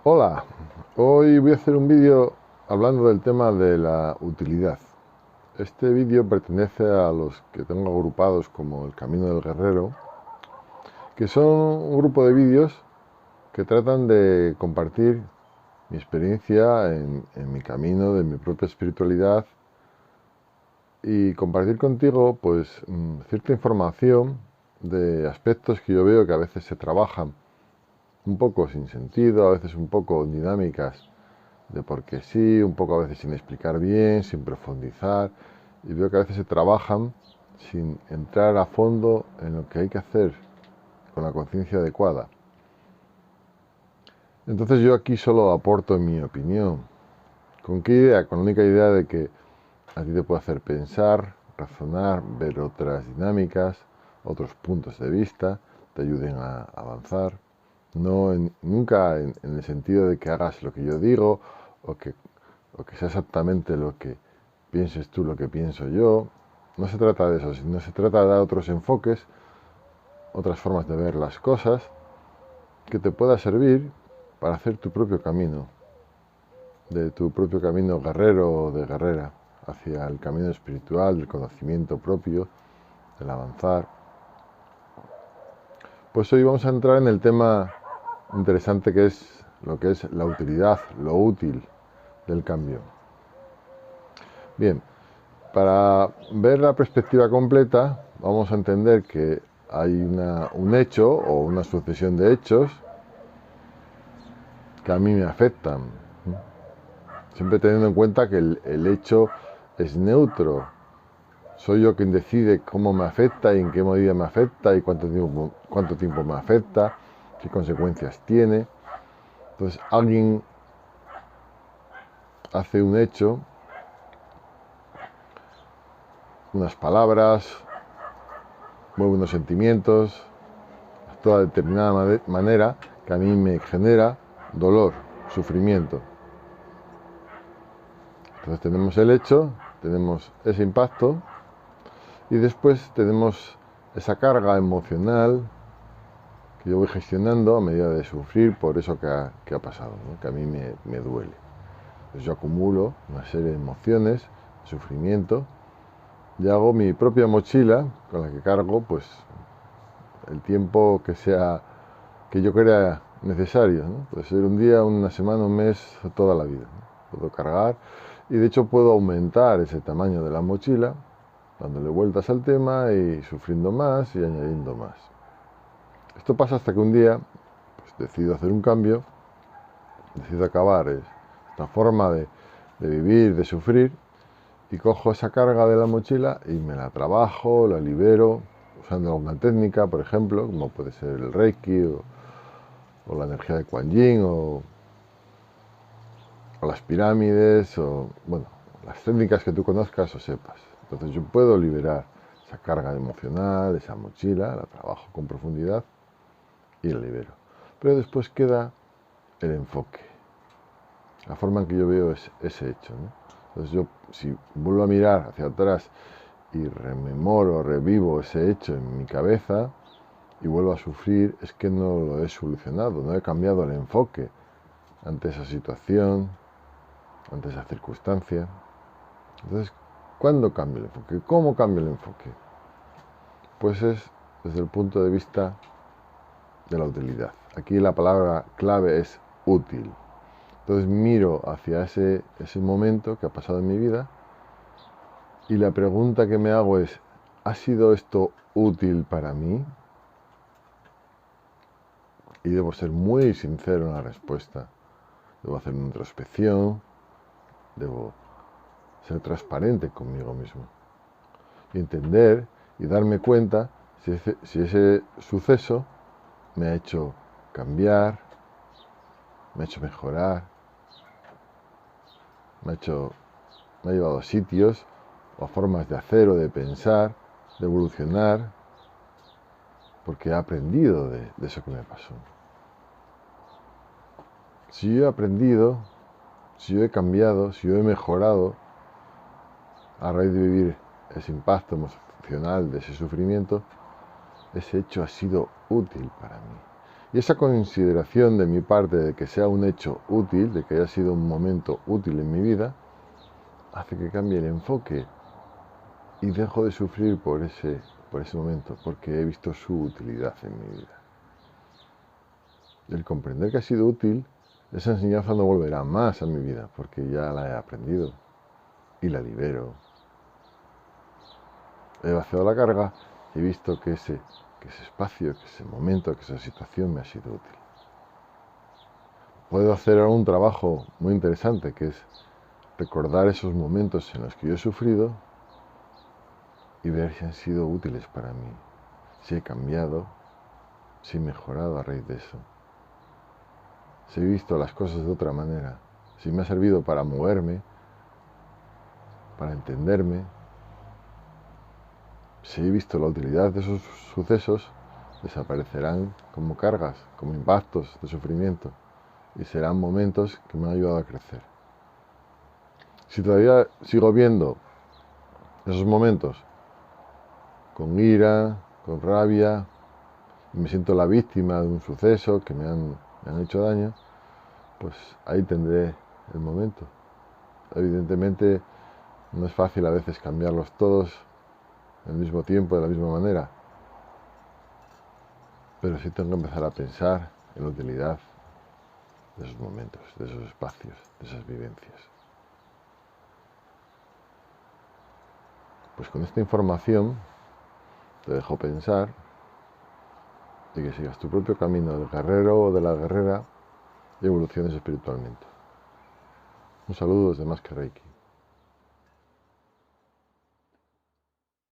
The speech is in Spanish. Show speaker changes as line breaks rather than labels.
Hola, hoy voy a hacer un vídeo hablando del tema de la utilidad. Este vídeo pertenece a los que tengo agrupados como El Camino del Guerrero, que son un grupo de vídeos que tratan de compartir mi experiencia en mi camino, de mi propia espiritualidad y compartir contigo pues cierta información de aspectos que yo veo que a veces se trabajan un poco sin sentido, a veces un poco dinámicas de por qué sí, un poco a veces sin explicar bien, sin profundizar, y veo que a veces se trabajan sin entrar a fondo en lo que hay que hacer con la conciencia adecuada. Entonces yo aquí solo aporto mi opinión. ¿Con qué idea? Con la única idea de que a ti te puede hacer pensar, razonar, ver otras dinámicas, otros puntos de vista, te ayuden a avanzar. No nunca en el sentido de que hagas lo que yo digo o que sea exactamente lo que pienses tú, lo que pienso yo. No se trata de eso, sino se trata de dar otros enfoques, otras formas de ver las cosas que te pueda servir para hacer tu propio camino, de tu propio camino guerrero o de guerrera, hacia el camino espiritual, del conocimiento propio, del avanzar. Pues hoy vamos a entrar en el tema interesante que es lo que es la utilidad, lo útil del cambio. Bien, para ver la perspectiva completa, vamos a entender que hay un hecho o una sucesión de hechos que a mí me afectan. Siempre teniendo en cuenta que el hecho es neutro. Soy yo quien decide cómo me afecta y en qué medida me afecta y cuánto tiempo me afecta, qué consecuencias tiene. Entonces alguien hace un hecho, unas palabras, mueve unos sentimientos, actúa de determinada manera que a mí me genera dolor, sufrimiento. Entonces tenemos el hecho, tenemos ese impacto y después tenemos esa carga emocional que yo voy gestionando a medida de sufrir por eso que ha pasado, ¿no? Que a mí me duele. Entonces yo acumulo una serie de emociones, de sufrimiento, y hago mi propia mochila con la que cargo pues el tiempo que yo crea necesario, ¿no? Puede ser un día, una semana, un mes, toda la vida, ¿no? Puedo cargar y de hecho puedo aumentar ese tamaño de la mochila dándole vueltas al tema y sufriendo más y añadiendo más. Esto pasa hasta que un día pues, decido hacer un cambio, decido acabar esta forma de vivir, de sufrir, y cojo esa carga de la mochila y me la trabajo, la libero, usando alguna técnica, por ejemplo, como puede ser el Reiki o la energía de Kuan Yin o las pirámides o, bueno, las técnicas que tú conozcas o sepas. Entonces yo puedo liberar esa carga emocional, esa mochila, la trabajo con profundidad y la libero. Pero después queda el enfoque, la forma en que yo veo ese hecho, ¿no? Entonces yo, si vuelvo a mirar hacia atrás y rememoro, revivo ese hecho en mi cabeza y vuelvo a sufrir, es que no lo he solucionado, no he cambiado el enfoque ante esa situación, ante esa circunstancia. Entonces, ¿cuándo cambio el enfoque? ¿Cómo cambio el enfoque? Pues es desde el punto de vista de la utilidad. Aquí la palabra clave es útil. Entonces miro hacia ese momento que ha pasado en mi vida y la pregunta que me hago es, ¿ha sido esto útil para mí? Y debo ser muy sincero en la respuesta. Debo hacer una introspección, debo ser transparente conmigo mismo y entender y darme cuenta si ese suceso me ha hecho cambiar, me ha hecho mejorar, me ha llevado a sitios o a formas de hacer o de pensar, de evolucionar, porque he aprendido de eso que me pasó. Si yo he aprendido, si yo he cambiado, si yo he mejorado a raíz de vivir ese impacto emocional, de ese sufrimiento, ese hecho ha sido útil para mí. Y esa consideración de mi parte de que sea un hecho útil, de que haya sido un momento útil en mi vida, hace que cambie el enfoque y dejo de sufrir por ese momento, porque he visto su utilidad en mi vida. El comprender que ha sido útil, esa enseñanza no volverá más a mi vida, porque ya la he aprendido y la libero. He vaciado la carga y he visto que ese espacio, que ese momento, que esa situación me ha sido útil. Puedo hacer ahora un trabajo muy interesante, que es recordar esos momentos en los que yo he sufrido y ver si han sido útiles para mí, si he cambiado, si he mejorado a raíz de eso, si he visto las cosas de otra manera, si me ha servido para moverme, para entenderme, si he visto la utilidad de esos sucesos, desaparecerán como cargas, como impactos de sufrimiento y serán momentos que me han ayudado a crecer. Si todavía sigo viendo esos momentos con ira, con rabia, y me siento la víctima de un suceso que me han hecho daño, pues ahí tendré el momento. Evidentemente no es fácil a veces cambiarlos todos al mismo tiempo, de la misma manera, pero sí tengo que empezar a pensar en la utilidad de esos momentos, de esos espacios, de esas vivencias. Pues con esta información te dejo pensar y que sigas tu propio camino del guerrero o de la guerrera y evoluciones espiritualmente. Un saludo desde Más que Reiki.